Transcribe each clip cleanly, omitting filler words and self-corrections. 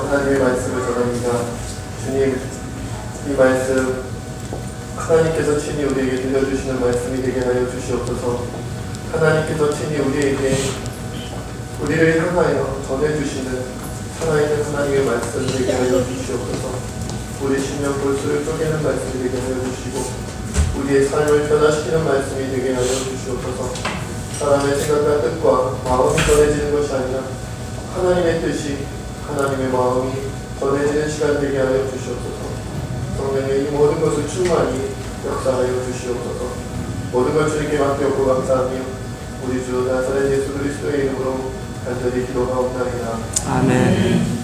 하나님의 말씀을 전합니다. 주님, 이 말씀 하나님께서 친히 우리에게 들려주시는 말씀이 되게 하여 주시옵소서. 하나님께서 친히 우리를 향하여 전해주시는 살아있는 하나님의 말씀 되게 하여 주시옵소서. 우리 심령 골수를 쪼개는 말씀이 되게 하여 주시고 우리의 삶을 변화시키는 말씀이 되게 하여 주시옵소서. 사람의 생각과 뜻과 마음이 전해지는 것이 아니라 하나님의 뜻이, 하나님의 마음이 전해지는 시간 되게 하여 주시옵소서. 성령의 이 모든 것을 충만히 역사하여 주시옵소서. 모든 걸 주님께 맡겼고 감사하며 우리 주 나사렛 예수 그리스도의 이름으로 간절히 기도하옵나이다. 아멘.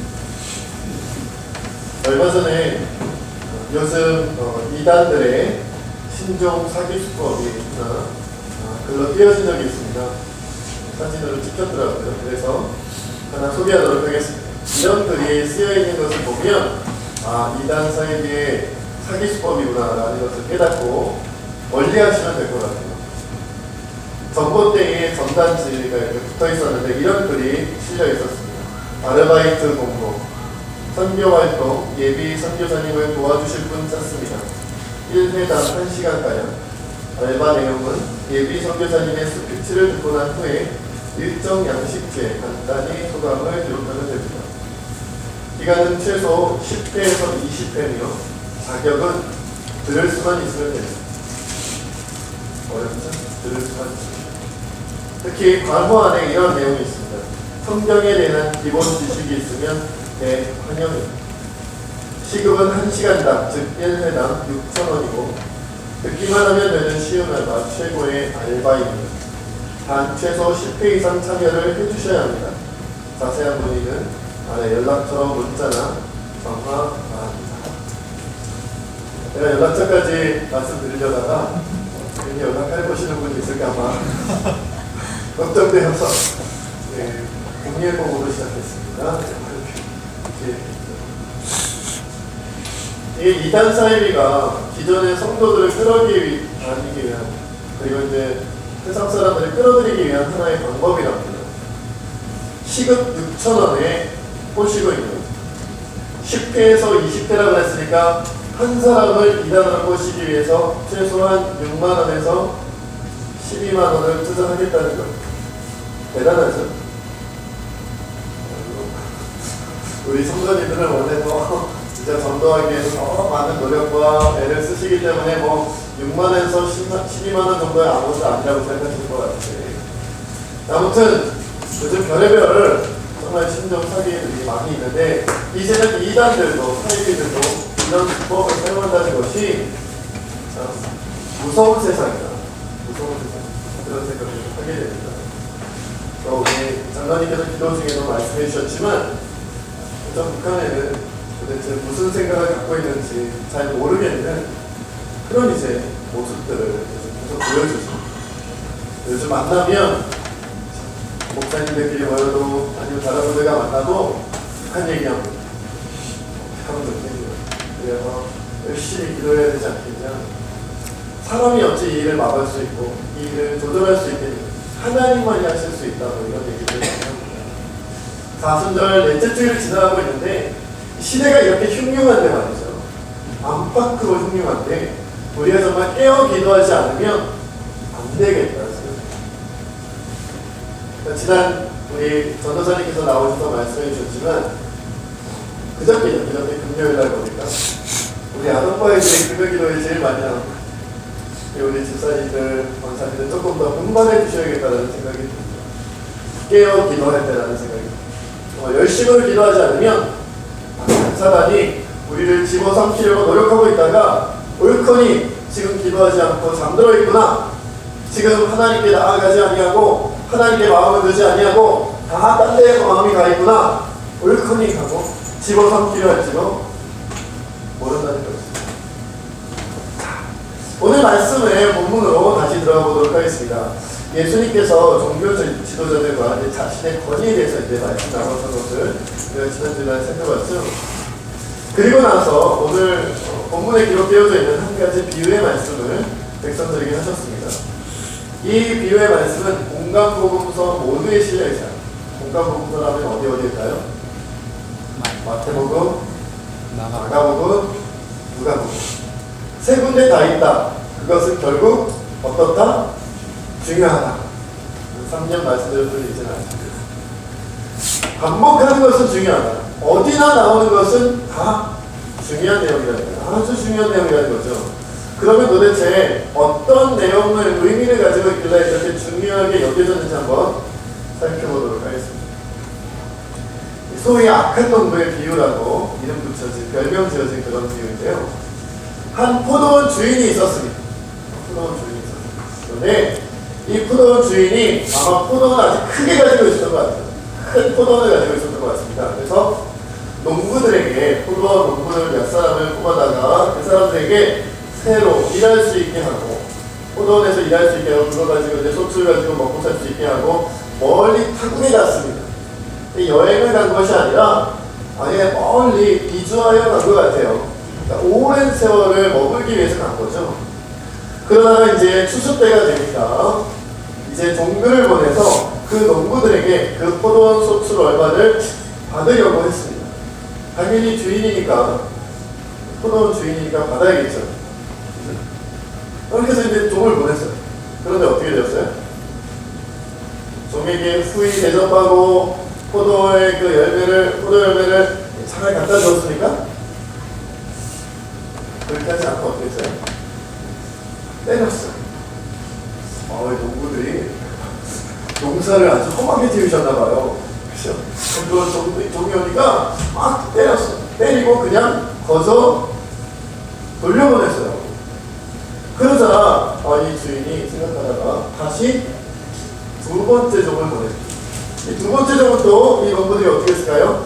얼마 전에 요즘 이단들의 신종 사기 수법이 글로 띄어진 적이 있습니다. 사진으로 찍혔더라고요. 그래서 하나 소개하도록 하겠습니다. 이런 글이 쓰여있는 것을 보면 이단 사이비의 사기 수법이구나 라는 것을 깨닫고 멀리하시면 될 것 같아요. 전봇대에 전단지가 이렇게 붙어 있었는데 이런 글이 실려 있었습니다. 아르바이트 공고, 선교활동, 예비 선교사님을 도와주실 분 찾습니다. 1회당 1시간가량. 알바 내용은 예비 선교사님의 스피치를 듣고 난 후에 일정 양식제 간단히 소감을 기록하면 됩니다. 기간은 최소 10회에서 20회며 자격은 들을 수만 있으면 됩니다. 어렵죠? 들을 수만 있습니다. 특히 관호 안에 이런 내용이 있습니다. 성경에 대한 기본 지식이 있으면 대환영입니다. 시급은 1시간당, 즉 1회당 6,000원이고 듣기만 하면 되는 쉬운 알바, 최고의 알바입니다. 단 최소 10회 이상 참여를 해주셔야 합니다. 자세한 문의는 아래 연락처 문자나 전화 바랍니다. 제가 연락처까지 말씀드리려다가 괜히 연락해보시는 분이 있을까봐 걱정되어서 공일보고로 시작했습니다. 이 이단 사이비가 기존의 성도들을 끌어들이기 위한, 그리고 이제 세상 사람들을 끌어들이기 위한 하나의 방법이랍니다. 시급 6,000원에 꼬시고 있는 10회에서 20회라고 했으니까 한 사람을 이단으로 꼬시기 위해서 최소한 6만원에서 12만원을 투자하겠다는 것. 대단하죠? 우리 성도님들은 원래도 진짜 전도하기 위해서 너무 많은 노력과 애를 쓰시기 때문에 6만원에서 12만원 정도의 아무것도 아니라고 생각하실 것 같아요. 아무튼 요즘 별의별 정말 신종 사기들이 많이 있는데 이제는 이단들도 사기들도 이런 수법을 사용한다는 것이 무서운 세상이다. 무서운 세상. 그런 생각을 하게 됩니다. 또 우리 장로님께서 기도 중에도 말씀해 주셨지만 북한에는 도대체 무슨 생각을 갖고 있는지 잘 모르겠는 그런 이제 모습들을 계속 보여주죠. 요즘 만나면 목사님들끼리 모여도 아니면 다른 분들과 만나도 북한 얘기합니다. 북한 분들끼리. 그래서 열심히 기도해야 되지 않겠냐. 사람이 어찌 이 일을 막을 수 있고 이 일을 조절할 수 있겠냐. 하나님만이 하실 수 있다고 이런 얘기를 많이 합니다. 사순절 넷째 주일을 지나가고 있는데 시대가 이렇게 흉흉한데 말이죠. 안팎으로 흉흉한데 우리가 정말 깨어 기도하지 않으면 안 되겠다. 지난 우리 전도사님께서 나오셔서 말씀해 주셨지만 그저께 금요일날 보니까 우리 아동과의들이 금요기도에 제일 많이 나옵니다. 우리 집사님들, 권사님들 조금 더 분발해 주셔야겠다는 생각이 듭니다. 깨어 기도할 때라는 생각이 듭니다. 열심으로 기도하지 않으면 사단이 우리를 집어삼키려고 노력하고 있다가 올커니 지금 기도하지 않고 잠들어 있구나. 지금 하나님께 나아가지 아니하고 하나님께 마음을 두지 아니하고 다 딴 데에 마음이 가 있구나. 올커니 하고 집어삼키려 할지도 모른다는 것입니다. 오늘 말씀의 본문으로 다시 들어가 보도록 하겠습니다. 예수님께서 종교 지도자들과 자신의 권위에 대해서 이제 말씀 나눴던 것을 우리가 지난주에 살펴봤죠. 그리고 나서 오늘 본문에 기록되어져 있는 한 가지 비유의 말씀을 백성들에게 하셨습니다. 이 비유의 말씀은 공감복음서 모두에 실려 있어요. 공감복음서라면 어디일까요? 마태복음, 마가복음, 누가복음. 세 군데 다 있다. 그것은 결국 어떻다? 중요하다. 3년 말씀드렸던 게 있지는 않습니다. 반복하는 것은 중요하다. 어디나 나오는 것은 다 중요한 내용이라는 거예요. 아주 중요한 내용이라는 거죠. 그러면 도대체 어떤 내용을 의미를 가지고 있길래 이렇게 중요하게 여겨졌는지 한번 살펴보도록 하겠습니다. 소위 악한 농부의 비유라고 이름 붙여진, 별명 지어진 그런 비유인데요. 한 포도원 주인이 있었습니다. 포도원 주인이 있었습니다. 그런데 이 포도원 주인이 아마 포도원을 아주 크게 가지고 있었던 것 같아요. 큰 포도원을 가지고 있었던 것 같습니다. 그래서 농부들에게, 포도원 농부들 몇 사람을 뽑아다가 그 사람들에게 새로 일할 수 있게 하고, 포도원에서 일할 수 있게 하고, 그거 가지고 이제 소출 가지고 먹고 살 수 있게 하고, 멀리 타국에 갔습니다. 여행을 간 것이 아니라 아예 멀리 이주하여 간 것 같아요. 그러니까 오랜 세월을 머물기 위해서 간 거죠. 그러다가 이제 추수 때가 되니까 이제 종들을 보내서 그 농부들에게 그 포도원 소출 얼마를 받으려고 했습니다. 당연히 주인이니까, 포도원 주인이니까 받아야겠죠. 그렇게 해서 이제 종을 보냈어요. 그런데 어떻게 되었어요? 종에게 후히 대접하고 포도의 그 포도 열매를 잘 갖다 줬으니까? 그렇게 하지 않고 어떻게 했어요? 때렸어요. 농부들이 농사를 아주 험하게 지으셨나봐요. 그죠? 종이 오니까 막 때렸어. 때리고 그냥 거저 돌려보냈어요. 그러자 이 주인이 생각하다가 다시 두 번째 종을 보냈어요. 두 번째 종은 또 이 농부들이 어떻게 했을까요?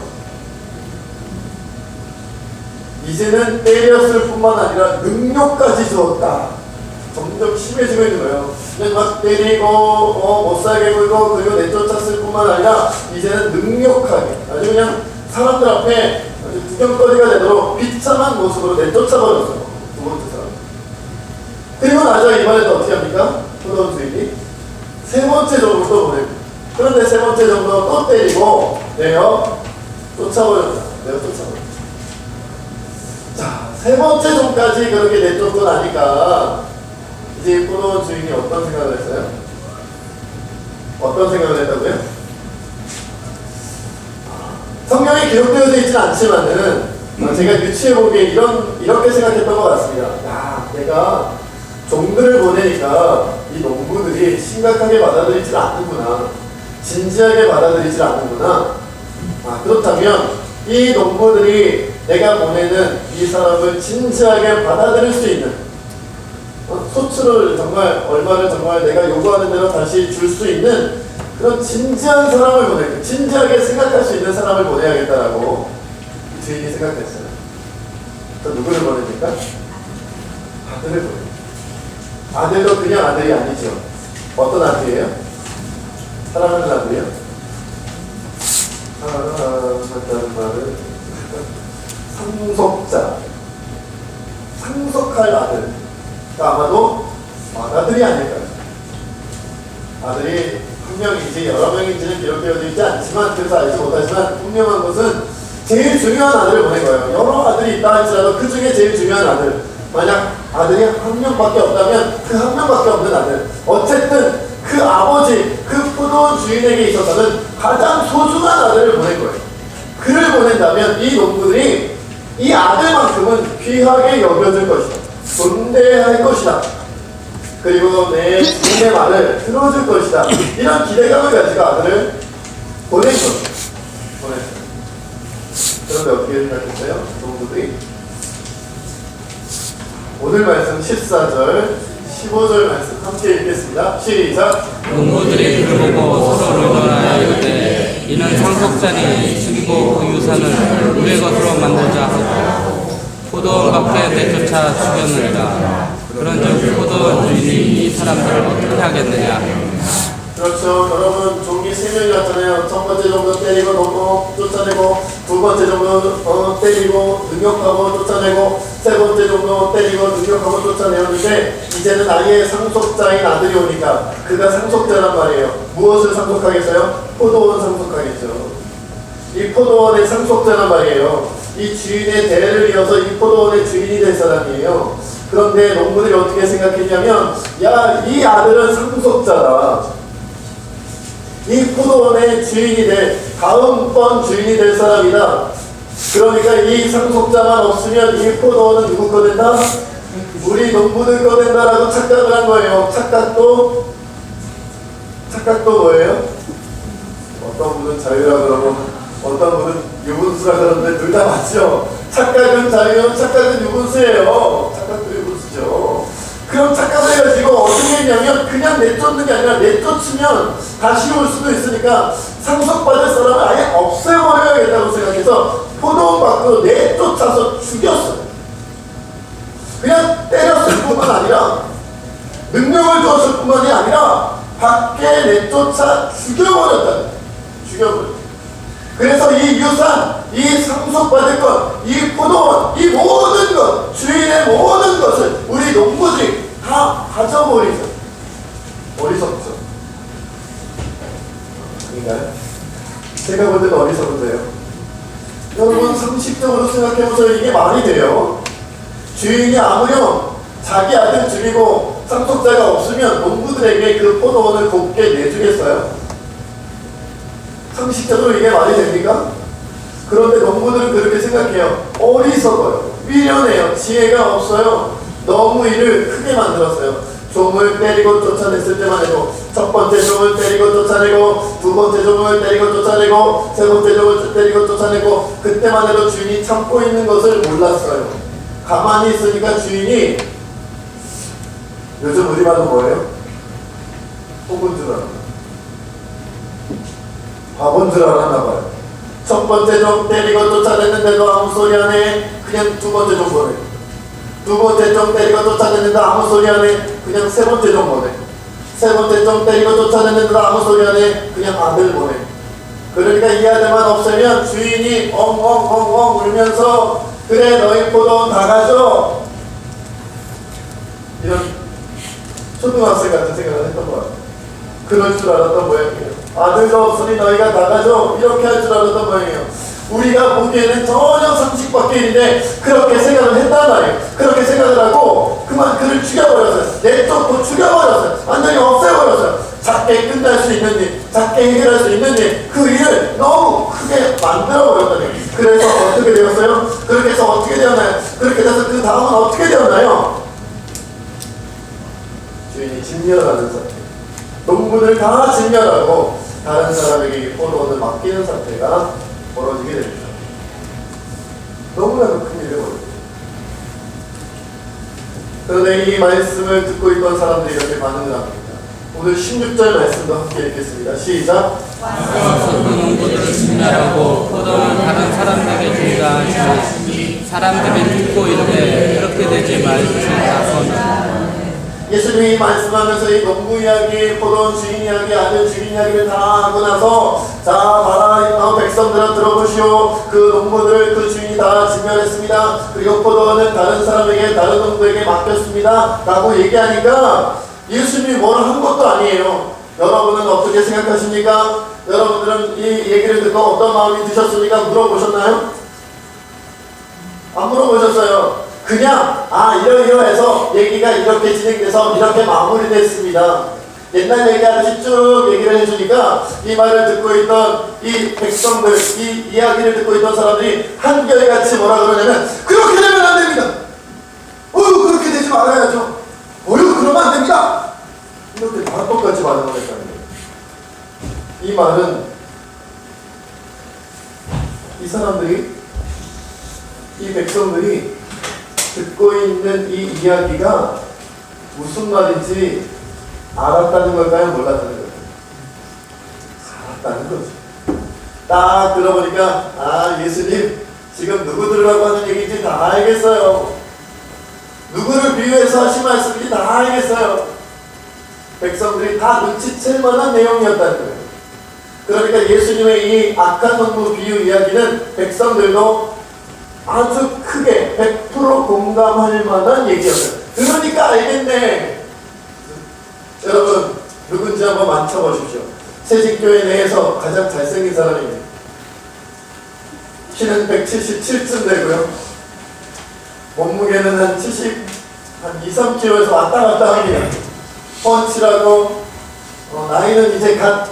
이제는 때렸을 뿐만 아니라 능력까지 주었다. 점점 심해지고 있는 거예요. 그냥 막 때리고 못살게 굴고 그리고 내쫓았을 뿐만 아니라 이제는 능력하게 아주 그냥 사람들 앞에 구경거리가 되도록 비참한 모습으로 내쫓아버렸어요. 두 번째 사람. 그리고 나서 이번에 또 어떻게 합니까? 포도원 주인이 세 번째 종을 또 보냅니다. 그런데 세 번째 정도 또 때리고 내어 쫓아버렸다. 자, 세 번째 종까지 그렇게 내쫓고 나니까 이제 포도원 주인이 어떤 생각을 했어요? 어떤 생각을 했다고요? 성경에 기록되어져 있지는 않지만은 제가 유추해보기에 이렇게 생각했던 것 같습니다. 야, 내가 종들을 보내니까 이 농부들이 심각하게 받아들이질 않는구나. 진지하게 받아들이질 않는구나. 그렇다면 이 농부들이 내가 보내는 이 사람을 진지하게 받아들일 수 있는 소출을 정말 얼마를 정말 내가 요구하는 대로 다시 줄 수 있는 그런 진지한 사람을 보내고 진지하게 생각할 수 있는 사람을 보내야겠다라고 주인이 생각했어요. 또 누구를 보냅니까? 아들을 보냅니다. 아들도 그냥 아들이 아니죠. 어떤 아들이에요? 사랑하는 아들이요? 사랑한다는 말은 상속자, 상속할 아들. 그러니까 아마도 아들이 아닐까요? 아들이 한 명인지 여러 명인지는 기록되어져 있지 않지만 그래서 알지 못하지만 분명한 것은 제일 중요한 아들을 보낸 거예요. 여러 아들이 있다 할지라도 그 중에 제일 중요한 아들. 만약 아들이 한 명밖에 없다면 그 한 명밖에 없는 아들. 어쨌든 그 아버지, 그 포도원 주인에게 있어서는 가장 소중한 아들을 보낸 거예요. 그를 보낸다면 이 농부들이 이 아들만큼은 귀하게 여겨줄 것이다. 존대할 것이다. 그리고 내 주인의 말을 들어줄 것이다. 이런 기대감을 가지고 아들을 보낸 거죠. 보냈어요. 그런데 어떻게 생각했어요? 농부들이 오늘 말씀 14절 15절 말씀 함께 읽겠습니다. 시작. 농부들이 그를 보고 서로 의논하여 이르되 이는 상속자니 죽이고 그 유산을 우리의 것으로 만들자 하고 포도원 밖에 내쫓아 죽였느니라. 그런즉 포도원 주인이 이 사람들을 어떻게 하겠느냐. 그렇죠. 여러분 종이 3명이 왔잖아요. 첫 번째 정도 때리고 넘어 쫓아내고 두 번째 정도 때리고 능력하고 쫓아내고 세 번째 정도 때리고 능력하고 쫓아내었는데 이제는 아예 상속자인 아들이 오니까 그가 상속자란 말이에요. 무엇을 상속하겠어요? 포도원 상속하겠죠. 이 포도원의 상속자란 말이에요. 이 주인의 대를 이어서 이 포도원의 주인이 될 사람이에요. 그런데 농부들이 어떻게 생각했냐면, 야, 이 아들은 상속자다. 이 포도원의 주인이 될, 다음번 주인이 될 사람이다. 그러니까 이 상속자만 없으면 이 포도원은 누구 거 된다? 우리 농부들 거 된다라고 착각을 한 거예요. 착각도 뭐예요? 어떤 분은 자유라 그러고 어떤 분은 유분수라 그러는데 둘 다 맞죠? 착각은 자유, 착각은 유분수예요. 착각도 유분수죠. 그럼 착각을 해가지고 어떻게 했냐면 그냥 내쫓는 게 아니라 내쫓으면 다시 올 수도 있으니까 상속받을 사람을 아예 없애버려야겠다고 생각해서 포도원 밖으로 내쫓아서 죽였어요. 그냥 때렸을 뿐만 아니라 능력을 줬을 뿐만이 아니라 밖에 내쫓아 죽여버렸다. 죽여버렸다. 그래서 이 유산, 이 상속받을 것, 이 포도원, 이 모든 것, 주인의 모든 것을 우리 농부들이 다 가져버리죠. 어리석죠. 아닌가요? 제가 볼 때도 어리석은데요. 여러분 상식적으로 생각해보세요. 이게 말이 돼요? 주인이 아무렴 자기 아들 죽이고 상속자가 없으면 농부들에게 그 포도원을 곱게 내주겠어요? 상식적으로 이게 말이 됩니까? 그런데 농부들은 그렇게 생각해요. 어리석어요. 미련해요. 지혜가 없어요. 너무 일을 크게 만들었어요. 종을 때리고 쫓아냈을 때만 해도 첫 번째 종을 때리고 쫓아내고 두 번째 종을 때리고 쫓아내고 세 번째 종을 때리고 쫓아내고 그때만 해도 주인이 참고 있는 것을 몰랐어요. 가만히 있으니까 주인이 요즘 우리 말은 뭐예요? 호구인 줄 알아. 바본 줄 알았나 봐요. 첫 번째 종 때리고 쫓아냈는데도 아무 소리 안 해. 그냥 두 번째 종 보내. 두 번째 종 때리고 쫓아냈는데 아무 소리 안 해. 그냥 세 번째 종 보내. 세 번째 종 때리고 쫓아냈는데도 아무 소리 안 해. 그냥 아들 보내. 그러니까 이 아들만 없으면 주인이 엉엉엉엉 울면서 그래 너희 포도원 다 가져. 이런 초등학생 같은 생각을 했던 것 같아요. 그럴 줄 알았던 모양이에요. 아들도 없으니 너희가 다 가져. 이렇게 할 줄 알았던 모양이에요. 우리가 보기에는 전혀 상식 밖인데 그렇게 생각을 했단 말이에요. 그렇게 생각을 하고 그만 그를 죽여버렸어요. 내쫓고 죽여버렸어요. 완전히 없애버렸어요. 작게 끝날 수 있는 일, 작게 해결할 수 있는 일, 그 일을 너무 크게 만들어버렸다는 거예요. 그래서 어떻게 되었어요? 그렇게 해서 어떻게 되었나요? 그렇게 돼서 그 다음은 어떻게 되었나요? 주인이 진멸하는 사태. 농부들 다 진멸하고 다른 사람에게 이 포도원을 맡기는 사태가 벌어지게 됩니다. 너무나도 큰 일을 벌어집니다. 그런데 이 말씀을 듣고 있던 사람들이 이렇게 반응을 합니다. 오늘 16절 말씀도 함께 읽겠습니다. 시작! 그 농부들을 진멸하고 포도는 다른 사람에게 주자 하시니 사람들이 듣고 이르되 그렇게 되지 말지어다. 예수님이 말씀하면서 이 농부 이야기, 포도원 주인 이야기, 아들 주인 이야기를 다 하고 나서 자 봐라 백성들아 들어보시오. 그 농부들을 그 주인이 다 진멸했습니다. 그리고 포도원은 다른 사람에게 다른 농부에게 맡겼습니다 라고 얘기하니까 예수님이 뭐를 한 것도 아니에요. 여러분은 어떻게 생각하십니까? 여러분들은 이 얘기를 듣고 어떤 마음이 드셨습니까? 물어보셨나요? 안 물어보셨어요. 그냥 이러이러해서 얘기가 이렇게 진행돼서 이렇게 마무리됐습니다. 옛날 얘기하듯이 쭉 얘기를 해주니까 이 말을 듣고 있던 이 백성들, 이 이야기를 듣고 있던 사람들이 한결같이 뭐라 그러냐면 그렇게 되면 안 됩니다. 그렇게 되지 말아야죠. 그러면 안 됩니다. 이렇게 다 똑같이 반응을 했다는 거예요. 이 말은 이 사람들이, 이 백성들이 듣고 있는 이 이야기가 무슨 말인지 알았다는 걸까요? 몰랐다는 걸까요? 알았다는 거죠. 딱 들어보니까 예수님 지금 누구들이라고 하는 얘기인지 다 알겠어요. 누구를 비유해서 하신 말씀인지 다 알겠어요. 백성들이 다 눈치챌 만한 내용이었다는 거예요. 그러니까 예수님의 이 악한 농부 비유 이야기는 백성들도 아주 크게 100% 공감할 만한 얘기였어요. 그러니까 알겠네. 여러분 누군지 한번 맞춰보십시오. 새직교회 내에서 가장 잘생긴 사람입니다. 키는 177쯤 되고요. 몸무게는 한 2, 3kg에서 왔다 갔다 합니다. 펀치라고 나이는 이제 갓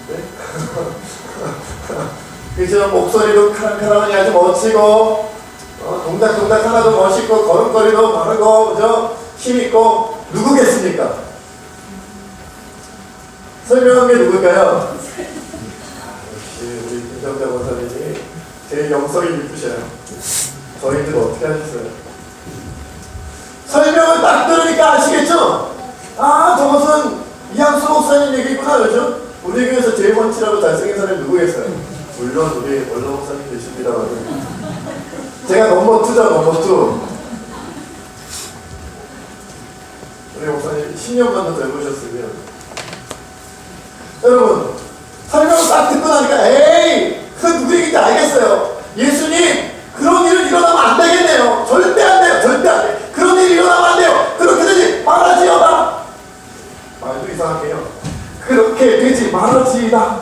20대? 그죠? 목소리도 카랑카랑하니 아주 멋지고 동작 하나도 멋있고 걸음걸이도 바르고 그죠? 힘있고 누구겠습니까? 설명한 게 누굴까요? 역시 우리 김정자 권사님이 제일 영성이 깊으셔요. 저희들 어떻게 하셨어요? 설명을 딱 들으니까 아시겠죠? 아, 저것은 이양수 목사님 얘기구나, 그죠? 우리 교회에서 제일 번치라고 잘생긴 사람이 누구겠어요? 물론 우리 원로 목사님 계십니다만 제가 넘버 2죠, 넘버 2. 우리 목사님 10년만 더 젊으셨으면 여러분 설명을 딱 듣고 나니까 에이 그 누구 얘기인지 알겠어요. 예수님 그런 일은 일어나면 안 되겠네요. 절대 안 돼요. 절대 안 돼요. 그런 일이 일어나면 안 돼요. 그렇게 되지 말아지어다. 말도 이상하게요. 그렇게 되지 말아지이다.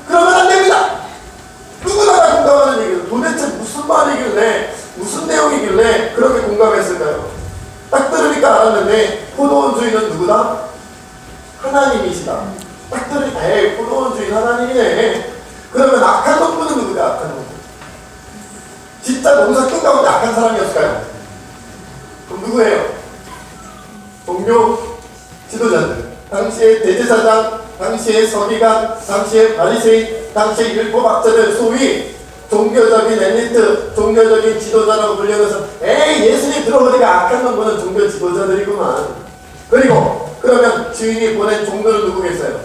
그러면 안 됩니다. 누구나 다 공감하는 얘기예요. 도대체 무슨 말이길래 무슨 내용이길래 그렇게 공감했을까요? 딱 들으니까 알았는데 포도원 주인은 누구다? 하나님이시다. 딱 들으니까 에이 포도원 주인 하나님이네. 그러면 악한 농부는 누구다? 악한 농부. 진짜 농사 끝 가운데 악한 사람이었을까요? 그럼 누구예요? 종교 지도자들, 당시의 대제사장, 당시의 서기관, 당시의 바리새인, 당시의 율법학자들, 소위 종교적인 엘리트, 종교적인 지도자라고 불려서 에이 예수님 들어보니까 악한 놈은 종교 지도자들이구만. 그리고 그러면 주인이 보낸 종교는 누구겠어요?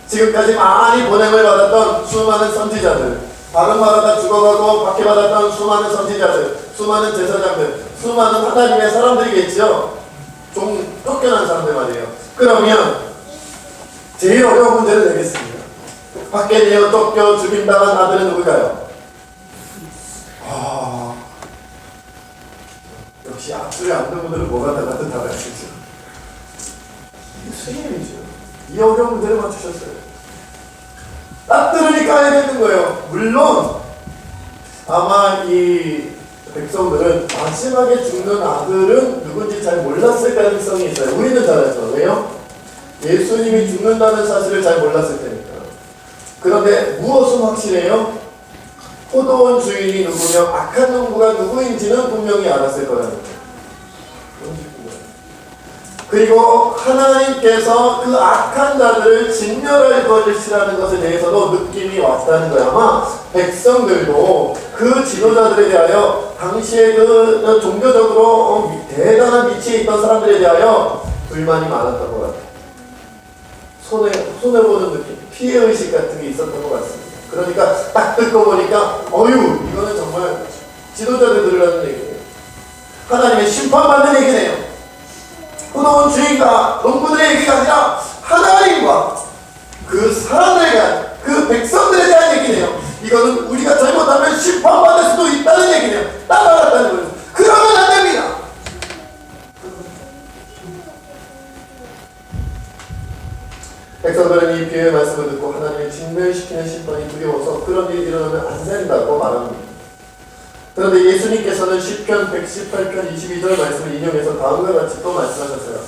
지금까지 많이 보냄을 받았던 수많은 선지자들, 다른 말하다 죽어가고 박해받았던 수많은 선지자들, 수많은 제사장들, 수많은 하나님의 사람들이겠죠. 쫓겨난 사람들 말이에요. 그러면 제일 어려운 문제를 내겠습니다. 밖에 내어 쫓겨 죽임당한 아들은 누굴까요? 역시 앞줄에 앉는 분들은 뭐가 달라든 다 알겠죠. 스님이죠. 이 어려운 문제를 맞추셨어요. 딱 들으니까 알겠는 거예요. 물론 아마 이 백성들은 마지막에 죽는 아들은 누군지 잘 몰랐을 가능성이 있어요. 우리는 잘 알죠. 왜요? 예수님이 죽는다는 사실을 잘 몰랐을 테니까. 그런데 무엇은 확실해요? 포도원 주인이 누구며 악한 농부가 누구인지는 분명히 알았을 거라는 거예요. 그리고 하나님께서 그 악한 자들을 진멸할 것이라는 것에 대해서도 느낌이 왔다는 거예요. 아마 백성들도 그 지도자들에 대하여 당시에 그 종교적으로 대단한 위치에 있던 사람들에 대하여 불만이 많았던 것 같아요. 손해보는 느낌, 피해의식 같은 게 있었던 것 같습니다. 그러니까 딱 듣고 보니까 어휴 이거는 정말 지도자들 들으라는 얘기예요. 하나님의 심판받는 얘기네요. 포도원 주인과 농부들의 얘기가 아니라 하나님과 그 사람들에 대한 그 백성들에 대한 얘기네요. 이거는 우리가 잘못하면 심판받을 수도 있다는 얘기네요. 따라갔다는 거예요. 그러면 안 됩니다. 백성들은 이 비유의 말씀을 듣고 하나님의 진멸시키는 심판이 두려워서 그런 일이 일어나면 안 된다고 말합니다. 그런데 예수님께서는 시편 118편 22절 말씀을 인용해서 다음과 같이 또 말씀하셨어요.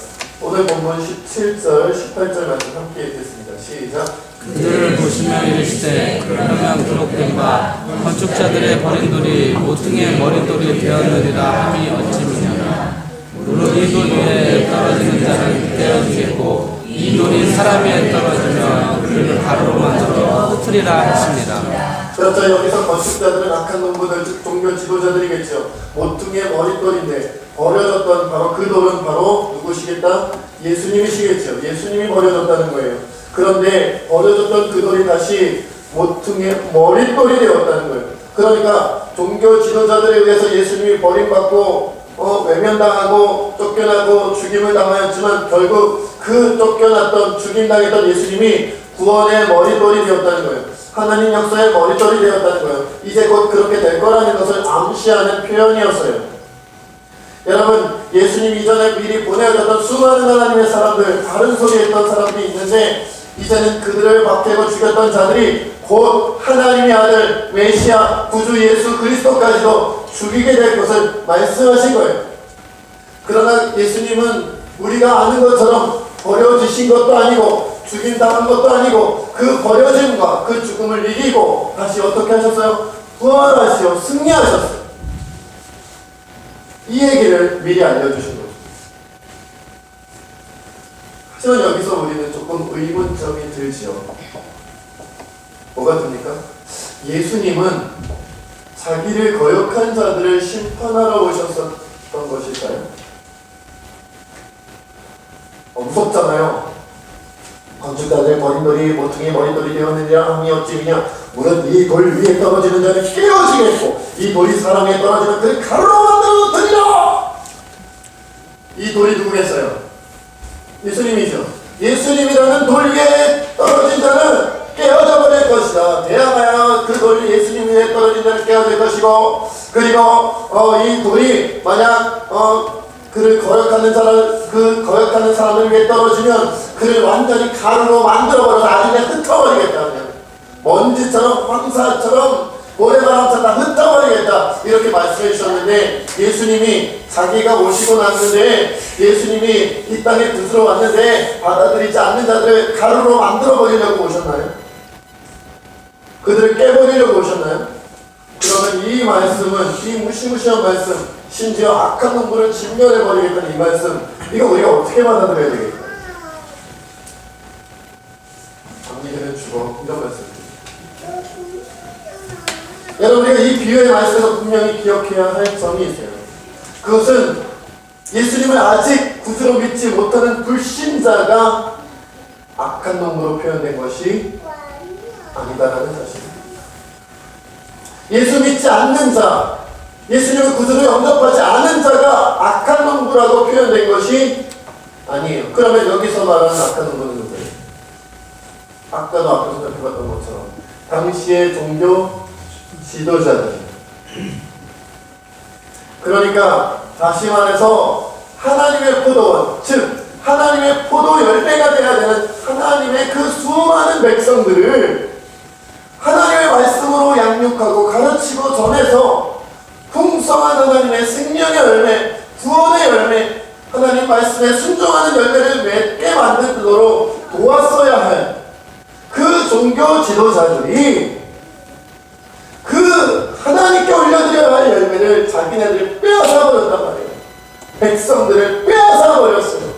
오늘 본문 17절, 18절 말씀 함께 읽겠습니다. 시작. 그들을 보시며 이르시되 그러면 기록된 바 건축자들의 버린 돌이 모퉁이의 머릿돌이 되었느니라 함이 어찌미냐. 물론 이 돌 위에 떨어지는 자를 떼어주겠고 이 돌이 사람 위에 떨어지면 그를 가루로 만들어 흩으리라 하십니다. 그렇죠. 여기서 건축자들은 악한 농부들, 즉 종교 지도자들이겠죠. 모퉁이의 머릿돌인데 버려졌던 바로 그 돌은 바로 누구시겠다? 예수님이시겠죠. 예수님이 버려졌다는 거예요. 그런데 버려졌던 그 돌이 다시 모퉁이의 머릿돌이 되었다는 거예요. 그러니까 종교 지도자들에 의해서 예수님이 버림받고 외면당하고 쫓겨나고 죽임을 당하였지만 결국 그 쫓겨났던 죽임당했던 예수님이 구원의 머릿돌이 되었다는 거예요. 하나님 역사의 머릿돌이 되었다는 거예요. 이제 곧 그렇게 될 거라는 것을 암시하는 표현이었어요. 여러분, 예수님 이전에 미리 보내어졌던 수많은 하나님의 사람들, 다른 소리에 있던 사람들이 있는데 이제는 그들을 박해고 죽였던 자들이 곧 하나님의 아들 메시아 구주 예수 그리스도까지도 죽이게 될 것을 말씀하신 거예요. 그러나 예수님은 우리가 아는 것처럼 버려지신 것도 아니고 죽임당한 것도 아니고 그 버려짐과 그 죽음을 이기고 다시 어떻게 하셨어요? 부활하시어 승리하셨어요. 이 얘기를 미리 알려주신 거죠. 하지만 여기서 우리는 조금 의문점이 들지요. 뭐가 듭니까? 예수님은 자기를 거역한 자들을 심판하러 오셨었던 것일까요? 무섭잖아요. 건축자들 버린 돌이 모퉁이 머리 돌이 되었느냐 함이 어찌미냐. 무릇 이 돌 위에 떨어지는 자는 깨어지겠고 이 돌이 사람 위에 떨어지는 그를 가루로 만들어드리라. 이 돌이 누구겠어요? 예수님이죠. 예수님이라는 돌 위에 떨어진 자는 깨어져 버릴 것이다. 대야마야 그 돌이 예수님 위에 떨어진 자는 깨어질 것이고, 그리고 이 돌이 만약 그를 거역하는 사람을 위해 떨어지면 그를 완전히 가루로 만들어버려서 나중에 흩어버리겠다. 먼지처럼 황사처럼 모래바람처럼 다 흩어버리겠다. 이렇게 말씀해 주셨는데, 예수님이 자기가 오시고 났는데, 예수님이 이 땅에 굿으로 왔는데 받아들이지 않는 자들을 가루로 만들어버리려고 오셨나요? 그들을 깨버리려고 오셨나요? 그러면 이 말씀은, 이 무시무시한 말씀, 심지어 악한 놈들을 진멸해버리겠다는 이 말씀, 이거 우리가 어떻게 받아들여야 되겠다? 장미들은 죽어, 이런 말씀. 여러분, 우리가 이 비유의 말씀에서 분명히 기억해야 할 점이 있어요. 그것은 예수님을 아직 구주로 믿지 못하는 불신자가 악한 놈으로 표현된 것이 아니다라는 사실입니다. 예수 믿지 않는 자, 예수님을 구주로 영접하지 않은 자가 악한 놈들하고 표현된 것이 아니에요. 그러면 여기서 말하는 악한 놈들은 누구예요? 아까도 앞에서 살펴봤던 것처럼 당시의 종교 지도자들. 그러니까 다시 말해서 하나님의 포도원, 즉 하나님의 포도 열매가 되어야 되는 하나님의 그 수많은 백성들을 하나님의 말씀으로 양육하고 가르치고 전해서 풍성한 하나님의 생명의 열매, 구원의 열매, 하나님 말씀에 순종하는 열매를 맺게 만들도록 도왔어야 할 그 종교 지도자들이 그 하나님께 올려드려야 할 열매를 자기네들이 빼앗아 버렸단 말이에요. 백성들을 빼앗아 버렸어요.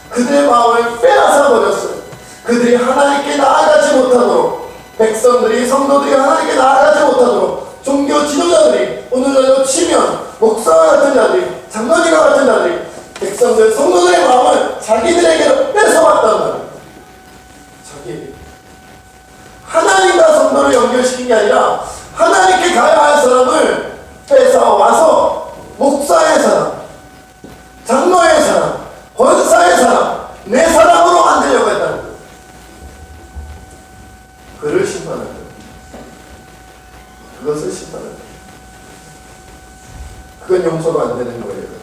그들의 마음을 빼앗아 버렸어요. 그들이 하나님께 나아가지 못하도록, 백성들이, 성도들이 하나님께 나아가지 못하도록 종교 지도자들이, 오늘날로 치면 목사와 같은 자들이, 장로님과 같은 자들이 백성들, 성도들의 마음을 자기들에게로 뺏어왔단 말이에요. 자기에게. 하나님과 성도를 연결시킨 게 아니라 하나님께 가야 할 사람을 뺏어와서 목사의 사람, 장로의 사람, 권사의 사람, 내 사람으로 만들려고 했다는 거예요. 그를 심판하는 거예요. 그것을 심판하는 거예요. 그건 용서가 안 되는 거예요.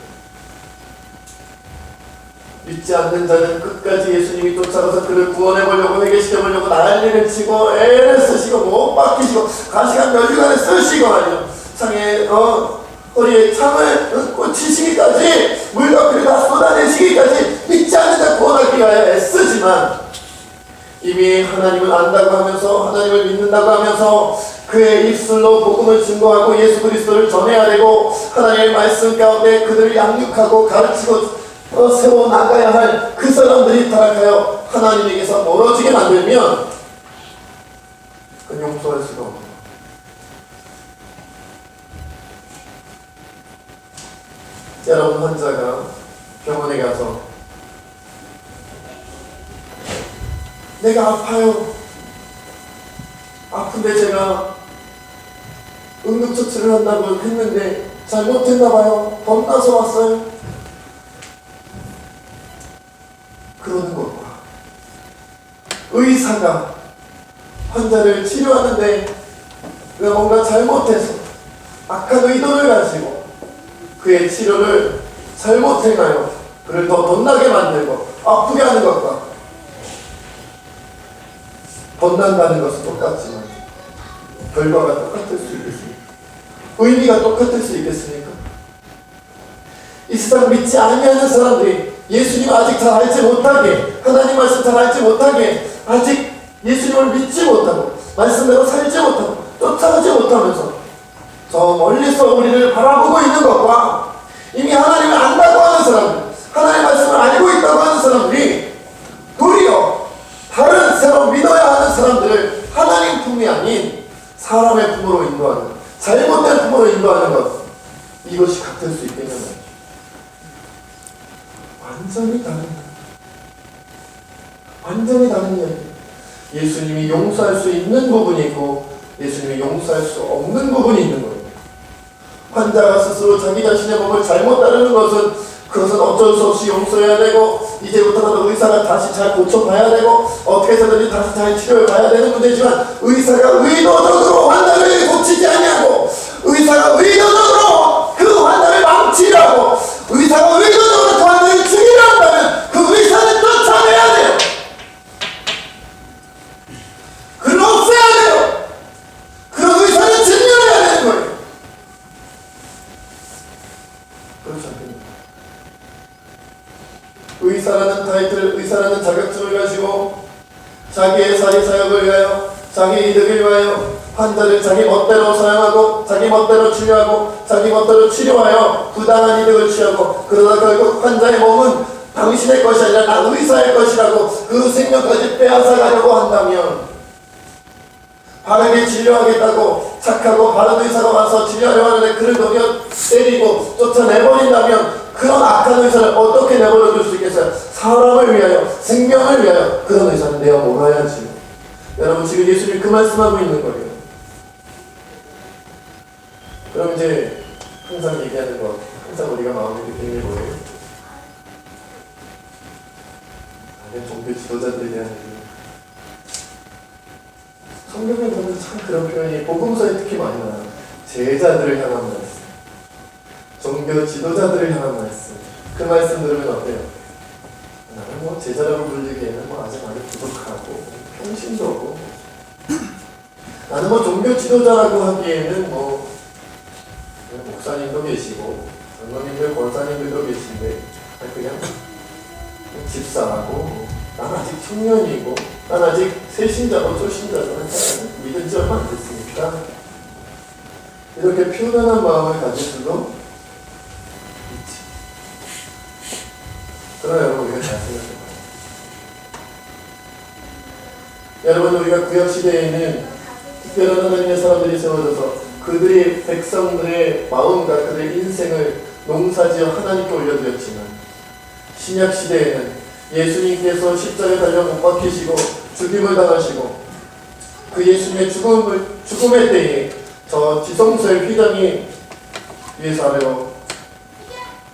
믿지 않는 자는 끝까지 예수님이 쫓아가서 그를 구원해보려고, 회개시켜보려고 난리를 치고 애를 쓰시고 못 박히시고 가시간 몇 주간을 쓰시고 말이죠. 창에 허리에 창을 꽂히시기까지, 물과 다 쏟아내시기까지 믿지 않는 자 구원하기 위하여 애쓰지만, 이미 하나님을 안다고 하면서, 하나님을 믿는다고 하면서 그의 입술로 복음을 증거하고 예수 그리스도를 전해야 되고, 하나님의 말씀 가운데 그들을 양육하고 가르치고 세워나가야 할 그 사람들이 타락하여 하나님에게서 멀어지게 만들면 그건 용서할 수가 없어요. 여러분, 환자가 병원에 가서 내가 아파요. 아픈데 제가 응급처치를 한다고 했는데 잘못했나봐요. 겁나서 왔어요. 그러는 것과 의사가 환자를 치료하는데 내가 뭔가 잘못해서 악한 의도를 가지고 그의 치료를 잘못행하여 그를 더 덧나게 만들고 아프게 하는 것과 번난다는 것은 똑같지만 결과가 똑같을 수 있겠습니까? 의미가 똑같을 수 있겠습니까? 이 세상 믿지 아니하는 사람들이 예수님 아직 잘 알지 못하게, 하나님 말씀 잘 알지 못하게, 아직 예수님을 믿지 못하고 말씀대로 살지 못하고 쫓아가지 못하면서 저 멀리서 우리를 바라보고 있는 것과 이미 하나님을 안다고 하는 사람들, 하나님의 말씀을 알고 있다고 하는 사람들이 도리어 다른 새로 믿어야 하는 사람들을 하나님 품이 아닌 사람의 품으로 인도하는, 잘못된 품으로 인도하는 것, 이것이 같을 수 있겠냐 말이죠. 완전히 다른 거예요. 완전히 다른 이야기. 예수님이 용서할 수 있는 부분이 있고 예수님이 용서할 수 없는 부분이 있는 거예요. 환자가 스스로 자기 자신의 몸을 잘못 따르는 것은 그것은 어쩔 수 없이 용서해야 되고 이제부터는 의사가 다시 잘 고쳐봐야 되고 어떻게 해서든지 다시 잘 치료해 봐야 되는 문제지만, 의사가 의도적으로 환자를 고치지 아니하고 의사가 의도적으로 그 환자를 망치려고 의사가 의도적으로 그 환자를 죽이려 한다면 그 의사는 쫓아내야 돼요. 그를 없애야 돼요. 그런 의사는 진멸해야 되는 거예요. 그렇지 않겠습니까? 의사라는 타이틀, 의사라는 자격증을 가지고 자기의 사리사욕을 위하여, 자기 이득을 위하여 환자를 자기 멋대로 사용하고 자기 멋대로 치료하고 자기 멋대로 치료하여 부당한 이득을 취하고, 그러다 결국 환자의 몸은 당신의 것이 아니라 나 의사의 것이라고 그 생명까지 빼앗아가려고 한다면, 바르게 치료하겠다고 착하고 바른 의사가 와서 치료하려고 하는데 그를 노려 때리고 쫓아내버린다면 그런 악한 의사를 어떻게 내버려둘 수 있겠어요? 사람을 위하여, 생명을 위하여 그런 의사는 내어 몰아야지. 여러분, 지금 예수님이 그 말씀하고 있는 거예요. 그럼 이제 항상 얘기하는 거, 항상 우리가 마음에 느끼는 게 뭐예요? 아니, 종교 지도자들에 대한 얘기. 성경에 보면 참 그런 표현이 복음서에 특히 많이 나와요. 제자들을 향한 말씀, 종교 지도자들을 향한 말씀. 그 말씀 들으면 어때요? 나는 뭐 제자라고 불리기에는 뭐 아직 많이 부족하고 평신도 없고, 나는 뭐 종교 지도자라고 하기에는 뭐 목사님도 계시고 장로님들, 권사님들도 계신데 그냥 집사하고, 난 아직 청년이고, 난 아직 새신자고 초신자고, 믿은 지 얼마 안 됐으니까 이렇게 표현한 마음을 가질 수도 있지. 그러나 여러분, 우리가 잘 생각해봐요. 여러분, 우리가 구약시대에는 특별한 하나님의 사람들이 세워져서 그들의 백성들의 마음과 그들의 인생을 농사지어 하나님께 올려드렸지만, 신약시대에는 예수님께서 십자가에 달려 못 박히시고 죽임을 당하시고 그 예수님의 죽음의 때에 저 지성소의 휘장이 위에서 아래로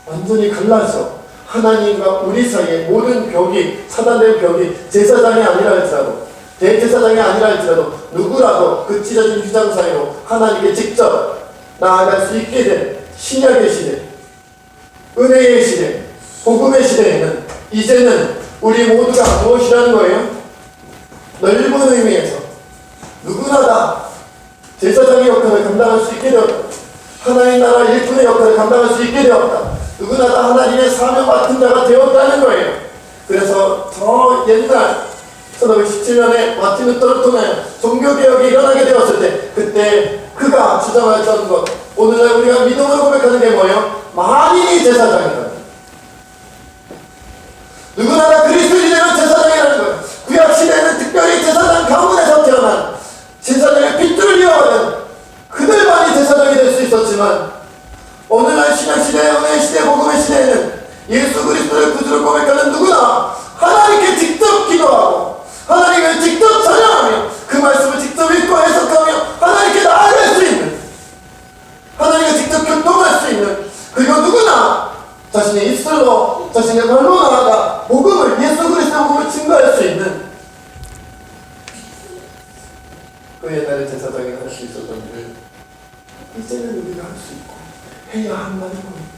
완전히 갈라서 하나님과 우리 사이에 모든 벽이, 차단된 벽이 제사장이 아니라 할지라도, 대제사장이 아니라 할지라도 누구라도 그 찢어진 휘장 사이로 하나님께 직접 나아갈 수 있게 된 신약의 시대, 은혜의 시대, 복음의 시대에는 이제는 우리 모두가 무엇이라는 거예요? 넓은 의미에서 누구나 다 제사장의 역할을 감당할 수 있게 되었다. 하나님 나라 일꾼의 역할을 감당할 수 있게 되었다. 누구나 다 하나님의 사명 맡은 자가 되었다는 거예요. 그래서 저 옛날 1917년에 마틴 루터를 통해 종교개혁이 일어나게 되었을 때, 그때 그가 주장했던 것, 오늘날 우리가 믿음을 고백하는 게 뭐예요? 만인이 제사장이다. 누구나 다 그리스도인이 되면 제사장이라는 거예요. 구약시대에는 특별히 제사장 가문에서 태어난 제사장의 핏줄을 이어가는 그들만이 제사장이 될 수 있었지만, 오늘날 신약시대, 은혜시대, 복음의 시대에는 예수 그리스도를 구주로 고백하는 누구나 하나님께 직접 기도하고 하나님을 직접 찬양하며 그 말씀을 직접 읽고 해석하며 하나님께 나아갈 수 있는, 하나님과 직접 교통할 수 있는, 그리고 누구나 자신의 입술로, 자신의 말로 나아가 복음을, 예수 그리스도의 복음을 증거할 수 있는, 그 옛날에 제사장이 할 수 있었던 일을 이제는 우리가 할 수 있고 해야 한다는 겁니다.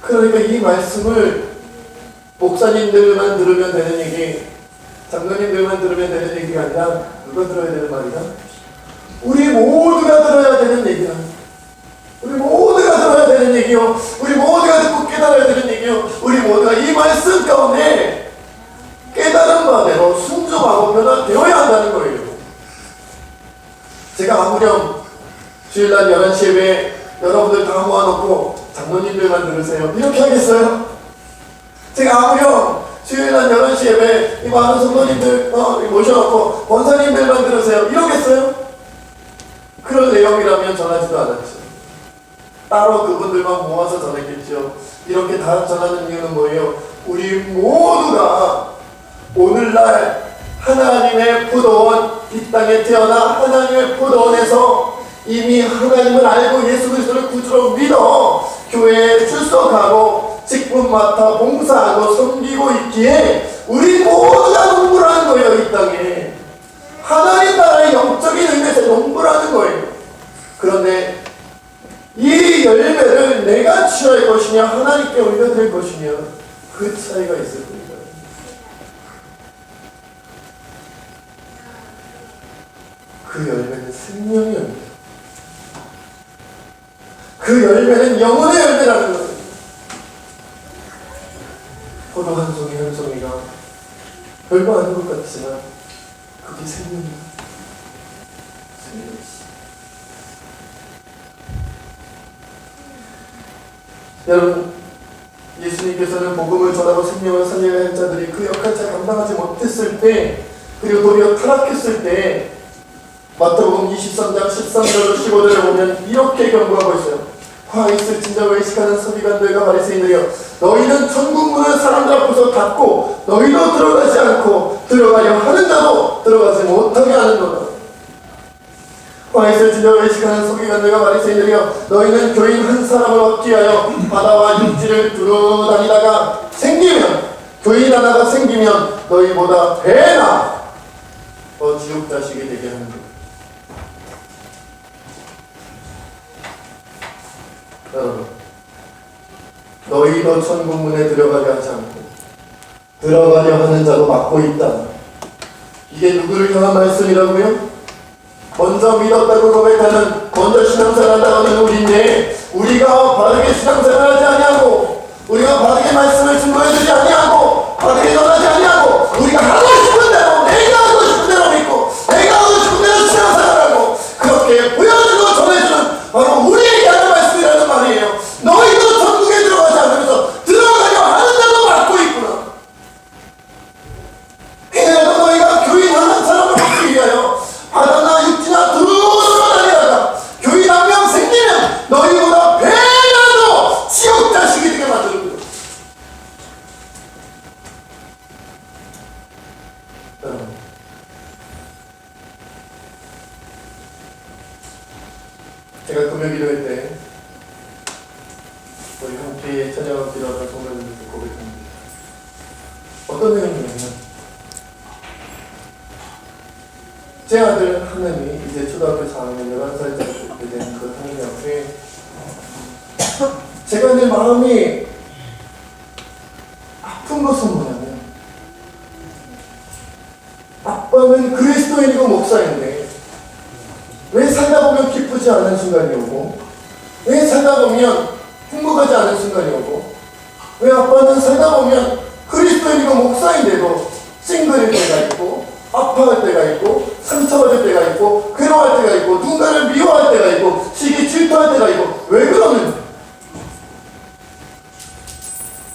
그러니까 이 말씀을 목사님들만 들으면 되는 얘기, 장로님들만 들으면 되는 얘기가 아니라 누가 들어야 되는 말이다? 우리 모두가 들어야 되는 얘기야. 우리 모두가 들어야 되는 얘기요. 우리 모두가 듣고 깨달아야 되는 얘기요. 우리 모두가 이 말씀 가운데 깨달은 바대로 순종하고 변화되어야 한다는 거예요. 제가 아무렴 주일날 11시 예배 여러분들 다 모아놓고 장로님들만 들으세요, 이렇게 하겠어요? 제가 아무렴 주일날 11시 예배 이 많은 성도님들 모셔놓고 권사님들만 들으세요, 이러겠어요? 그런 내용이라면 전하지도 않았죠. 따로 그분들만 모아서 전했겠죠. 이렇게 다 전하는 이유는 뭐예요? 우리 모두가 오늘날 하나님의 포도원, 이 땅에 태어나 하나님의 포도원에서 이미 하나님을 알고 예수 그리스도를 구주로 믿어 교회에 출석하고 직분 맡아 봉사하고 섬기고 있기에 우리 모두가 농부라는 거예요. 이 땅에 하나님 나라의 영적인 의미에서 농부라는 거예요. 그런데 이 열매를 내가 취할 것이냐 하나님께 올려드릴 것이냐, 그 차이가 있을 겁니다. 그 열매는 생명의 열매, 그 열매는 영혼의 열매라는 거예요. 포도 한 송이 한 송이가 별거 아닌 것 같지만 그게 생명이다. 생명이다. 여러분, 예수님께서는 복음을 전하고 생명을 살려야 할 자들이 그 역할을 잘 감당하지 못했을 때, 그리고 도리어 타락했을 때 마태복음 23장 13절로 15절에 보면 이렇게 경고하고 있어요. 화 있을 진저 외식하는 서기관들과 바리새인들이여, 너희는 천국 문을 사람들 앞에서 닫고 너희도 들어가지 않고 들어가려 하는 자도 들어가지 못하게 하는도다. 화 있을 진저 외식하는 서기관들과 바리새인들이여, 너희는 교인 한 사람을 얻기 위하여 바다와 육지를 두루 다니다가 생기면, 교인 하나가 생기면 너희보다 배나 더 지옥 자식이 되게 하는 것. 여러분, 너희도 천국 문에 들어가게 하지 않고 들어가려 하는 자도 막고 있다. 이게 누구를 향한 말씀이라고요? 먼저 믿었다고 고백하는, 먼저 신앙생활한다는 우리인데, 우리가 바르게 신앙생활하지 아니하고, 우리가 바르게 말씀을 증거해주지 아니하고, 바르게 전하지 아니하고, 우리가 하고 싶은 대로, 내가 하고 싶은 대로 믿고, 내가 하고 싶은 대로 신앙생활하고, 그렇게 보여주고 전해주는 바로 우리에게 하는 말씀이라는 말이에요. 너희도 천국에 들어가지 않으면서 들어가려 하는 자도 막고 있구나. 그래도 너희가 교인 한 사람을 얻기 위하여 바다나 육지나 두루두루 다니다가 교인 한 명 생기면 너희보다 배나도 지옥 자식이 되게 만드는 거예요. 여러분, 제가 금요 기도회 때 우리 함께 찬양을 기도하던 성도님들께 고백합니다. 어떤 내용이냐면, 제 아들 하늘이 이제 초등학교 4학년 11살짜리 된 그 하늘이 앞에 제가 내 마음이 아픈 것은 뭐냐면, 아빠는 그리스도인이고 목사인데 왜 살다 보면 기쁘지 않은 순간이 오고, 왜 살다 보면 행복하지 않은 순간이 오고, 왜 아빠는 살다 보면 그리스도인이고 목사인데도 찡그릴 때가 있고, 아파할 때가 있고, 상처받을 때가 있고, 괴로워할 때가 있고, 누군가를 미워할 때가 있고, 시기 질투할 때가 있고, 왜 그러는지,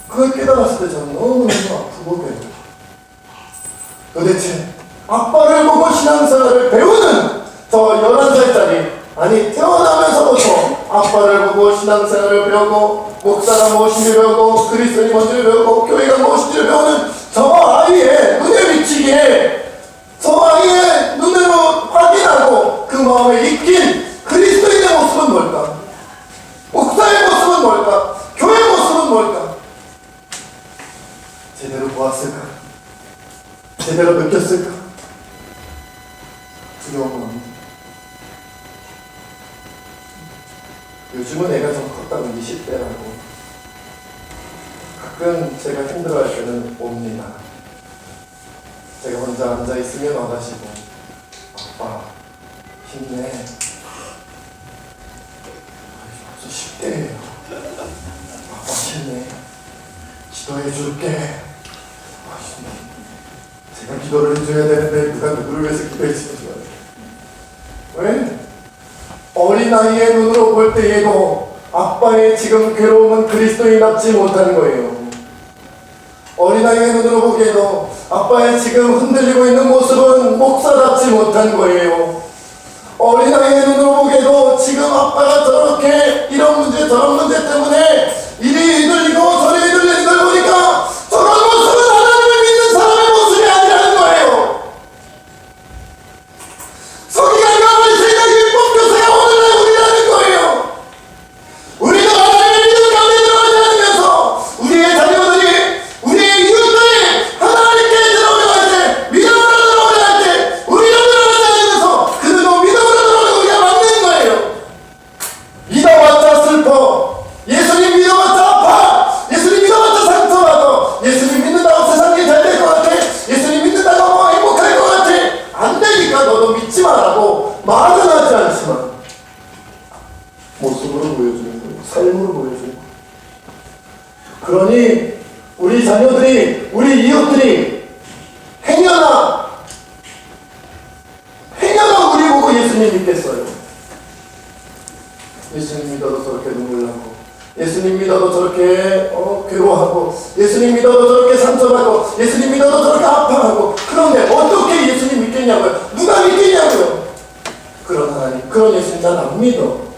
그걸 깨달았을 때 저는 너무너무 아프고 괴로워요. 도대체 아빠를 보고 신앙생활을 배우는 저 11살짜리, 아니 태어나면서부터 아빠를 보고 신앙생활을 배우고, 목사가 무엇인지 배우고, 그리스도인이 뭔지를 배우고, 교회가 무엇인지를 배우는 저 아이의 눈에 비치기에, 저 아이의 눈으로 확인하고 그 마음에 익힌 그리스도인의 모습은 뭘까? 목사의 모습은 뭘까? 교회 모습은 뭘까? 제대로 보았을까? 제대로 느꼈을까? 두려운 마음입니다. 요즘은 애가 좀 컸다고 20대라고 가끔 제가 힘들어할 때는 옵니다. 제가 혼자 앉아있으면 와가시고 아빠 힘내. 벌써 10대예요. 아빠 힘내. 기도해 줄게. 제가 기도를 해줘야 되는데 누가 누구를 위해서 기도해주는 줄 알아요. 왜? 어린아이의 눈으로 볼 때에도 아빠의 지금 괴로움은 그리스도인답지 못한 거예요. 어린아이의 눈으로 보기에도 아빠의 지금 흔들리고 있는 모습은 목사답지 못한 거예요. 어린아이의 눈으로 보기에도 지금 아빠가 저렇게 이런 문제 저런 문제 때문에 이리 흔들리고 저리 흔들리는 걸 보니까 저런 모습은 하나님을 믿는 사람의 모습이 아니라는 거예요. 성경과 생각이 뽑혀서야 오늘날 우리라는 거예요. 우리가 하나님의 믿음 가운데 들어가지 않으면서 우리의 자녀들이 우리의 이웃들이 하나님께 들어오려 때 믿음으로 들어오려 때 우리가 들어가지 않으면서 그들도 믿음으로 들어오는 우리가 막는 거예요. 믿어봤자 슬퍼. 예수님 믿어봤자 아파. 예수님 믿어봤자 상처받아. 예수님 믿는다고 세상이 잘 될 것 같아. 예수님 믿는다고 뭐 행복할 것 같아. 안 되니까 너도 믿지 말라고 말은 하지 않지만 모습으로 보여주는 거예요. 삶으로 보여주는 거예요. 그러니 우리 자녀들이 우리 이웃들이 행여나 우리 보고 예수님 믿겠어요. 예수님 믿어도 저렇게 눈물 나고 예수님 믿어도 저렇게 괴로워하고 예수님 믿어도 저렇게 상처받고 예수님 믿어도 저렇게 아파하고 그런데 어떻게 예수님 믿겠냐고요? 누가 믿겠냐고요? 그런 하나님, 그런 예수님 난 안 믿어.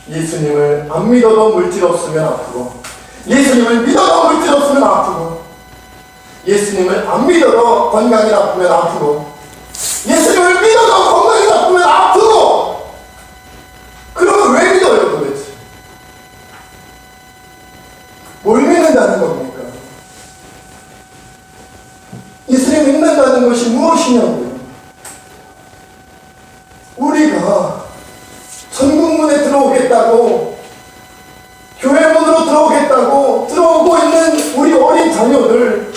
예수님을 안 믿어도 물질 없으면 아프고 예수님을 믿어도 물질 없으면 아프고 예수님을 안 믿어도 건강이 나쁘면 아프고 예수님을 믿어도 건강이 나쁘면 아프고 그러면 왜 믿어요 도대체? 뭘 믿는다는 겁니까? 예수님 믿는다는 것이 무엇이냐고요? 우리가 천국문에 들어오겠다고 교회 문으로 들어오겠다고 들어오고 있는 우리 어린 자녀들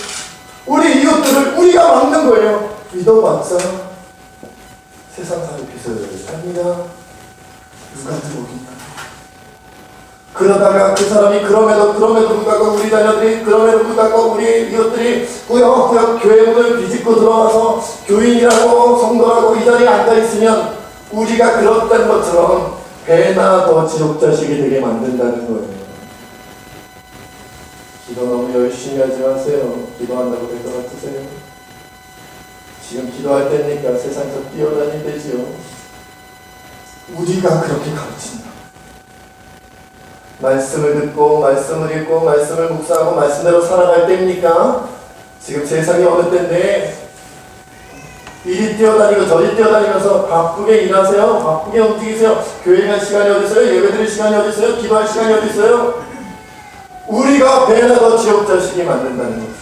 우리 이웃들을 우리가 막는 거예요. 믿어봤자 세상 사는 비슷합니다. 누가 들어오겠냐. 그러다가 그 사람이 그럼에도 불구하고 우리 자녀들이 그럼에도 불구하고 우리 이웃들이 꾸역꾸역 교회 문을 비집고 들어와서 교인이라고 성도라고 이 자리에 앉아있으면 우리가 그렇다는 것처럼 배나 더 지옥자식이 되게 만든다는 거예요. 기도 너무 열심히 하지 마세요. 기도한다고 될 것 같으세요? 지금 기도할 때니까 세상에서 뛰어다닐 때지요. 우리가 그렇게 가르친다. 말씀을 듣고 말씀을 읽고 말씀을 묵상하고 말씀대로 살아갈 때입니까? 지금 세상이 어느 때인데 이리 뛰어다니고 저리 뛰어다니면서 바쁘게 일하세요. 바쁘게 움직이세요. 교회 갈 시간이 어디 있어요? 예배 드릴 시간이 어디 있어요? 기도할 시간이 어디 있어요? 우리가 배나 더 지옥 자식이 만든다는 거죠.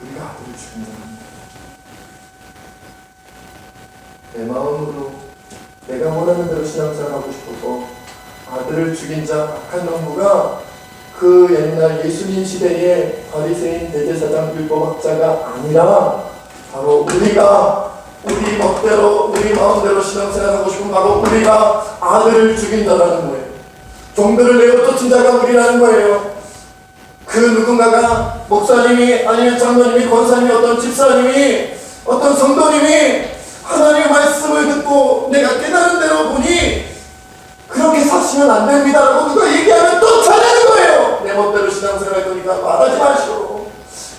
우리가 아들을 죽인다는 거예요. 내 마음으로 내가 원하는 대로 신앙생활하고 싶어서 아들을 죽인 자 악한 농부가 그 옛날 예수님 시대의 바리새인 대제사장 율법학자가 아니라 바로 우리 멋대로 우리 마음대로 신앙생활하고 싶은 바로 우리가 아들을 죽인다라는 거예요. 종들을 내어 쫓은 자가 우리라는 거예요. 그 누군가가 목사님이 아니면 장로님이 권사님이 어떤 집사님이 어떤 성도님이 하나님의 말씀을 듣고 내가 깨달은 대로 보니 그렇게 사시면 안 됩니다라고 누가 얘기하면 쫓아내는 거예요. 내 멋대로 신앙생활 할 거니까 말하지 마시오.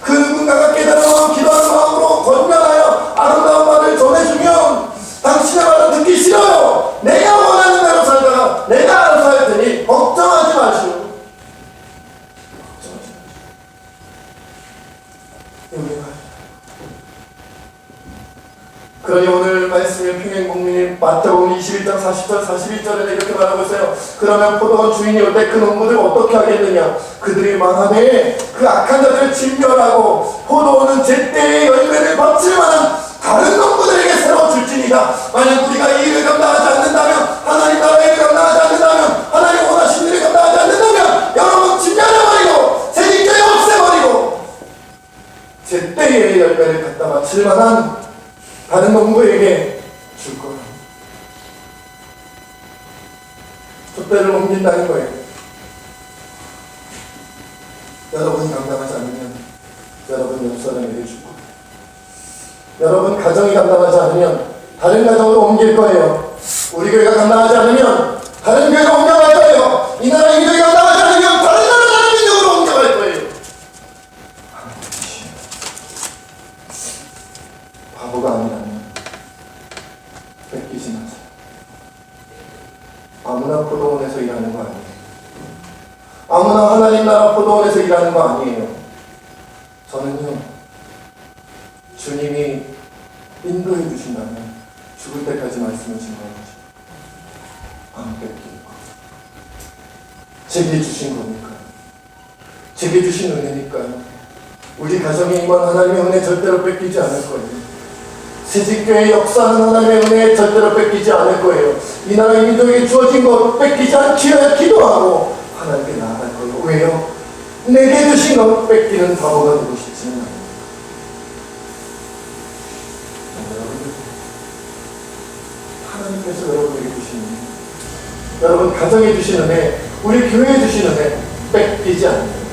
그 누군가가 깨달은 기도하는 마음으로 권면하여 아름다운 말을 전해주면 당신의 말은 듣기 싫어요. 내가 원하는 대로 살다가 내가 알아서 할 테니 걱정하지 마시오. 걱정하지 마시오. 그러니 오늘 말씀의 평행복민인 마태복음 21장 40절 41절에 이렇게 말하고 있어요. 그러면 포도원 주인이 올 때 그 농부들 어떻게 하겠느냐. 그들이 말하되 그 악한 자들을 진멸하고 포도원은 제때의 열매를 바칠 만한 다른 농부들에게 새로 줄지니라. 만약 우리가 이 일을 감당하지 않는다면 하나님 나라의 일을 감당하지 않는다면 하나님 원하시는 일을 감당하지 않는다면 제때의 열매를 갖다 바칠 만한 다른 농부에게 줄 거예요. 촛대를 옮긴다는 거예요. 여러분이 감당하지 않으면 여러분 옆 사람에게 줄 거예요. 여러분 가정이 감당하지 않으면 다른 가정으로 옮길 거예요. 우리 교회가 감당하지 않으면 다른 교회로 옮겨갈 거예요. 이 나라 민족이 감당하지 않으면 다른 나라 다른 민족으로 옮겨갈 거예요. 바보가 아니라면 뺏기지 마세요. 아무나 포도원에서 일하는 거 아니에요. 아무나 하나님 나라 포도원에서 일하는 거 아니에요. 저는요, 주님이 인도해 주신다면 죽을 때까지 말씀을 증거하죠. 안 뺏길 거. 제게 주신 거니까요. 제게 주신 은혜니까요. 우리 가정에 임한 하나님의 은혜 절대로 뺏기지 않을 거예요. 새집교회의 역사는 하나님의 은혜 절대로 뺏기지 않을 거예요. 이 나라 민족에게 주어진 것 뺏기지 않기 위해 기도하고 하나님께 나아갈 거예요. 왜요? 내게 주신 것 뺏기는 바보가 되고 싶지는 않아요. 하나님께서 여러분에게 주시는 여러분 가정에 주시는 은혜, 우리 교회에 주시는 은혜 뺏기지 않아요.